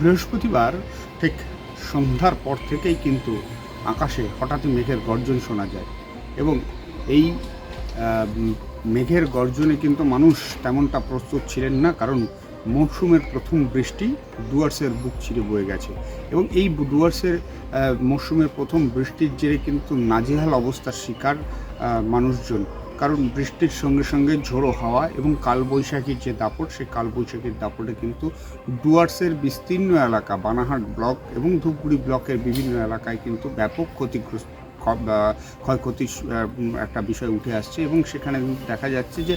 বৃহস্পতিবার ঠিক সন্ধ্যার পর থেকেই কিন্তু আকাশে হঠাৎই মেঘের গর্জন শোনা যায় এবং এই মেঘের গর্জনে কিন্তু মানুষ তেমনটা প্রস্তুত ছিলেন না, কারণ মরশুমের প্রথম বৃষ্টি ডুয়ার্সের বুক চিরে বয়ে গেছে এবং এই ডুয়ার্সের মরশুমের প্রথম বৃষ্টির জেরে কিন্তু নাজেহাল অবস্থার শিকার মানুষজন। কারণ বৃষ্টির সঙ্গে সঙ্গে ঝোড়ো হাওয়া এবং কালবৈশাখীর যে দাপট, সেই কালবৈশাখীর দাপটে কিন্তু ডুয়ার্সের বিস্তীর্ণ এলাকা, বানাহাট ব্লক এবং ধূপগুড়ি ব্লকের বিভিন্ন এলাকায় কিন্তু ব্যাপক ক্ষয়ক্ষতির একটা বিষয় উঠে আসছে এবং সেখানে দেখা যাচ্ছে যে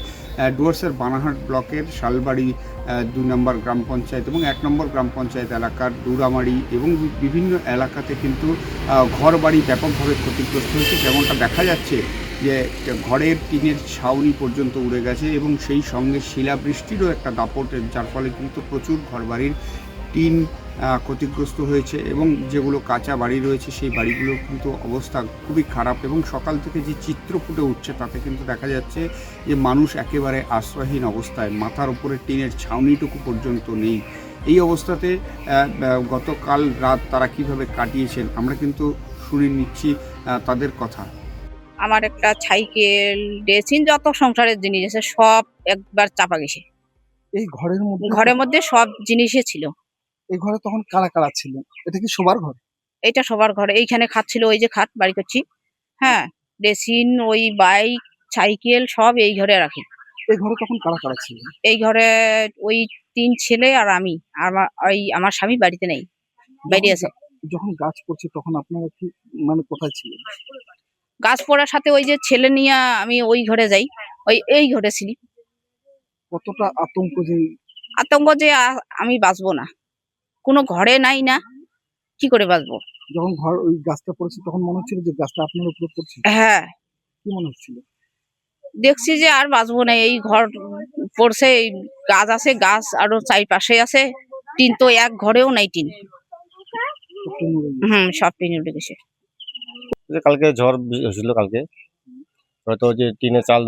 ডুয়ার্সের বানাহাট ব্লকের শালবাড়ি ২ নম্বর গ্রাম পঞ্চায়েত এবং ১ নম্বর গ্রাম পঞ্চায়েত এলাকার ডুরামারি এবং বিভিন্ন এলাকাতে কিন্তু ঘরবাড়ি ব্যাপকভাবে ক্ষতিগ্রস্ত হয়েছে। যেমনটা দেখা যাচ্ছে যে ঘরের টিনের ছাউনি পর্যন্ত উড়ে গেছে এবং সেই সঙ্গে শিলাবৃষ্টিরও একটা দাপট, যার ফলে কিন্তু প্রচুর ঘরবাড়ির টিন ক্ষতিগ্রস্ত হয়েছে এবং যেগুলো কাঁচা বাড়ি রয়েছে সেই বাড়িগুলোর কিন্তু অবস্থা খুবই খারাপ এবং সকাল থেকে যে চিত্র ফুটে উঠছে তাতে কিন্তু দেখা যাচ্ছে যে মানুষ একেবারে আশ্রয়হীন অবস্থায়, মাথার উপরে টিনের ছাউনিটুকু পর্যন্ত নেই। এই অবস্থাতে গতকাল রাত তারা কিভাবে কাটিয়েছেন আমরা কিন্তু শুনে নিচ্ছি তাদের কথা। আমার একটা সাইকেল, ড্রেসিং, যত সংসারের জিনিস আছে সব একবার চাপা গেছে। এই ঘরের মধ্যে সব জিনিসই ছিল। এই ঘরে তখন কারা কারা ছিল? এটা কি শোবার ঘর? এইটা সবার ঘরে। এইখানে খাট ছিল, ওই যে খাট বাড়ি করছি, হ্যাঁ, ড্রেসিং, ওই বাইক, সাইকেল সব এই ঘরে রাখি। এই ঘরে তখন কারা কারা ছিল? এই ঘরে ওই ৩ ছেলে আর আমি, আমার স্বামী বাড়িতে নেই, বাইরে আছে। যখন গাছ পড়ছে তখন আপনারা কি মানে কোথায় ছিলেন? গাছ পড়ার সাথে ওই যে ছেলে নিয়ে আমি ওই ঘরে যাই, এই ঘরে ছিলি। কতটা আতঙ্ক যে আতঙ্ক যে আমি বাঁচবো না, কোনো ঘরে নাই, না কি করে বাঁচবো। যখন ওই গাছটা পড়েছে তখন মনে হচ্ছিল যে গাছটা আপনার উপরে পড়ছে? হ্যাঁ, কি মনে হচ্ছিল? দেখছি যে আর বাঁচবো না, এই ঘর পড়ছে, এই গাছ আছে, গাছ আরো চারিপাশে আছে, টিন তো এক ঘরেও নাই টিন। সব টিন উঠে গেছে। কালকে ঝড় হয়েছিল, কালকে হয়তো যে টিনের চাল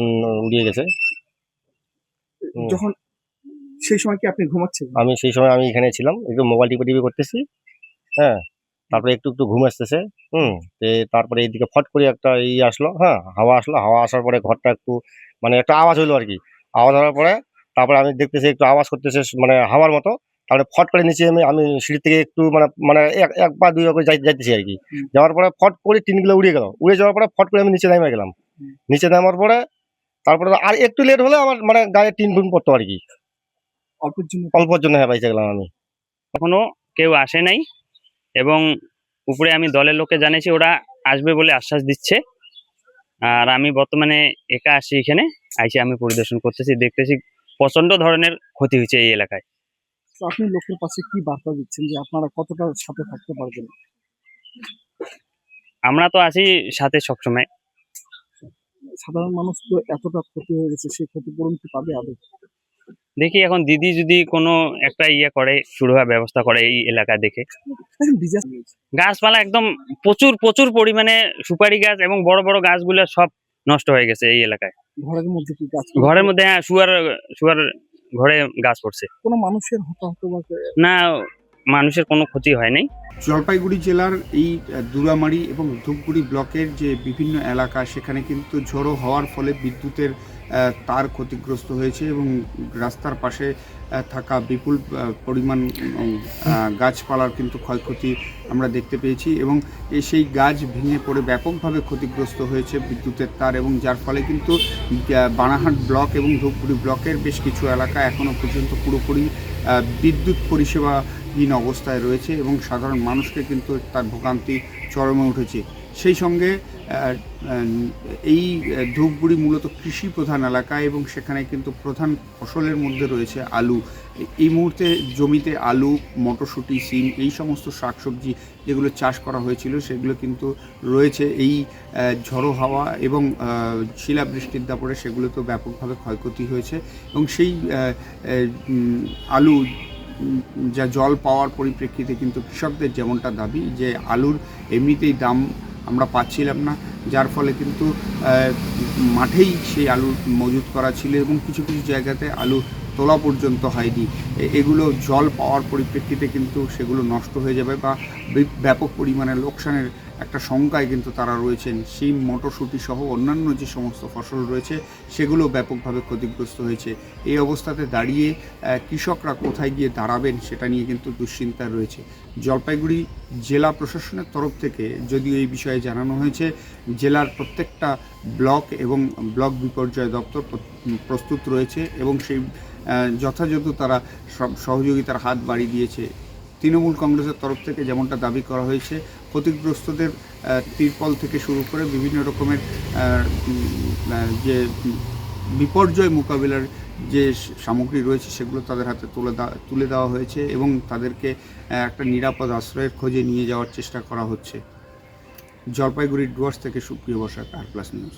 উড়িয়ে গেছে। যখন সেই সময় কি আপনি ঘুমাচ্ছেন? আমি সেই সময় আমি এখানে ছিলাম, একটু মোবাইল টিপে করতেছি, হ্যাঁ, তারপরে একটু একটু ঘুম আসতেছে। তারপরে এইদিকে ফট করে একটা আসলো, হ্যাঁ, হাওয়া আসলো। হাওয়া আসার পরে ঘরটা একটু মানে একটা আওয়াজ হলো আর কি। আওয়াজ হওয়ার পরে তারপরে আমি দেখতেছি একটু আওয়াজ করতেছে মানে হাওয়ার মতো। তারপরে ফট করে নিচে আমি সিঁড়ি থেকে একটু মানে এক পা দুই পা করে যাইতেছি আর কি। যাওয়ার পরে ফট করে টিনগুলো উড়ে গেল। উড়ে যাওয়ার পরে ফট করে আমি নিচে নেমে গেলাম। নিচে নামার পরে তারপরে আর একটু লেট হলে আমার মানে গায়ে টিন টুন পড়তো আর কি। অল্পের জন্য হ্যাঁ, বাইচে গেলাম আমি। এখনো কেউ আসে নাই এবং উপরে আমি দলের লোককে জানিয়েছি, ওরা আসবে বলে আশ্বাস দিচ্ছে। আর আমি বর্তমানে একা আসি, এখানে আইসি আমি পরিদর্শন করতেছি, দেখতেছি প্রচন্ড ধরনের ক্ষতি হয়েছে এই এলাকায়। তো আপনি লোকের পাশে কি বার্তা দিচ্ছেন যে আপনারা কতটা সাথে থাকতে পারবেন? আমরা তো আছি সাথে সবসময়। সাধারণ মানুষ তো এতটা ক্ষতি হয়ে গেছে, সেই ক্ষতিপূরণ কি পাবে আদৌ? দেখি এখন দিদি যদি কোনো একটা করে শুরু হওয়ার ব্যবস্থা করে এই এলাকা দেখে। গাছপালা একদম প্রচুর প্রচুর পরিমাণে সুপারি গাছ এবং বড় বড় গাছগুলো সব নষ্ট হয়ে গেছে এই এলাকায়। ঘরের মধ্যে কি গাছ? ঘরের মধ্যে হ্যাঁ, শুয়ার ঘরে গাছ পড়ছে। কোনো মানুষের হতাহত না, মানুষের কোনো ক্ষতি হয় নাই। জলপাইগুড়ি জেলার এই দুরামারি এবং ধূপগুড়ি ব্লকের যে বিভিন্ন এলাকা, সেখানে কিন্তু ঝোড়ো হওয়ার ফলে বিদ্যুতের তার ক্ষতিগ্রস্ত হয়েছে এবং রাস্তার পাশে থাকা বিপুল পরিমাণ গাছপালার কিন্তু ক্ষয়ক্ষতি আমরা দেখতে পেয়েছি এবং সেই গাছ ভেঙে পড়ে ব্যাপকভাবে ক্ষতিগ্রস্ত হয়েছে বিদ্যুতের তার, এবং যার ফলে কিন্তু বানাহাট ব্লক এবং ধূপগুড়ি ব্লকের বেশ কিছু এলাকা এখনও পর্যন্ত পুরোপুরি বিদ্যুৎ পরিষেবাহীন অবস্থায় রয়েছে এবং সাধারণ মানুষকে কিন্তু তার ভোগান্তি চরমে উঠেছে। সেই সঙ্গে এই ধূপগুড়ি মূলত কৃষি প্রধান এলাকা এবং সেখানে কিন্তু প্রধান ফসলের মধ্যে রয়েছে আলু। এই মুহূর্তে জমিতে আলু, মটরশুঁটি, সিম এই সমস্ত শাকসবজি যেগুলো চাষ করা হয়েছিল সেগুলো কিন্তু রয়েছে এই ঝড়ো হাওয়া এবং শিলাবৃষ্টির দাপটে সেগুলো তো ব্যাপকভাবে ক্ষয়ক্ষতি হয়েছে এবং সেই আলু যা জল পাওয়ার পরিপ্রেক্ষিতে কিন্তু কৃষকদের যেমনটা দাবি যে আলুর এমনিতেই দাম আমরা পাচ্ছিলাম না, যার ফলে কিন্তু মাঠেই সেই আলু মজুত করা ছিল এবং কিছু কিছু জায়গাতে আলু তোলা পর্যন্ত হয়নি। এগুলো জল পাওয়ার পরিপ্রেক্ষিতে কিন্তু সেগুলো নষ্ট হয়ে যাবে বা ব্যাপক পরিমাণে লোকসানের একটা শঙ্কায় কিন্তু তারা রয়েছেন। শিম, মটরশুঁটি সহ অন্যান্য যে সমস্ত ফসল রয়েছে সেগুলো ব্যাপকভাবে ক্ষতিগ্রস্ত হয়েছে। এই অবস্থাতে দাঁড়িয়ে কৃষকরা কোথায় গিয়ে দাঁড়াবেন সেটা নিয়ে কিন্তু দুশ্চিন্তায় রয়েছে। জলপাইগুড়ি জেলা প্রশাসনের তরফ থেকে যদিও এই বিষয়ে জানানো হয়েছে, জেলার প্রত্যেকটা ব্লক এবং ব্লক বিপর্যয় দপ্তর প্রস্তুত রয়েছে এবং সেই যথাযথ তারা সব সহযোগিতার হাত বাড়িয়ে দিয়েছে। তৃণমূল কংগ্রেসের তরফ থেকে যেমনটা দাবি করা হয়েছে, ক্ষতিগ্রস্তদের তিরপল থেকে শুরু করে বিভিন্ন রকমের যে বিপর্যয় মোকাবিলার যে সামগ্রী রয়েছে সেগুলো তাদের হাতে তুলে দেওয়া হয়েছে এবং তাদেরকে একটা নিরাপদ আশ্রয়ের খোঁজে নিয়ে যাওয়ার চেষ্টা করা হচ্ছে। জলপাইগুড়ির ডুয়ার্স থেকে সুপ্রিয় বসাক, আর প্লাস নিউজ।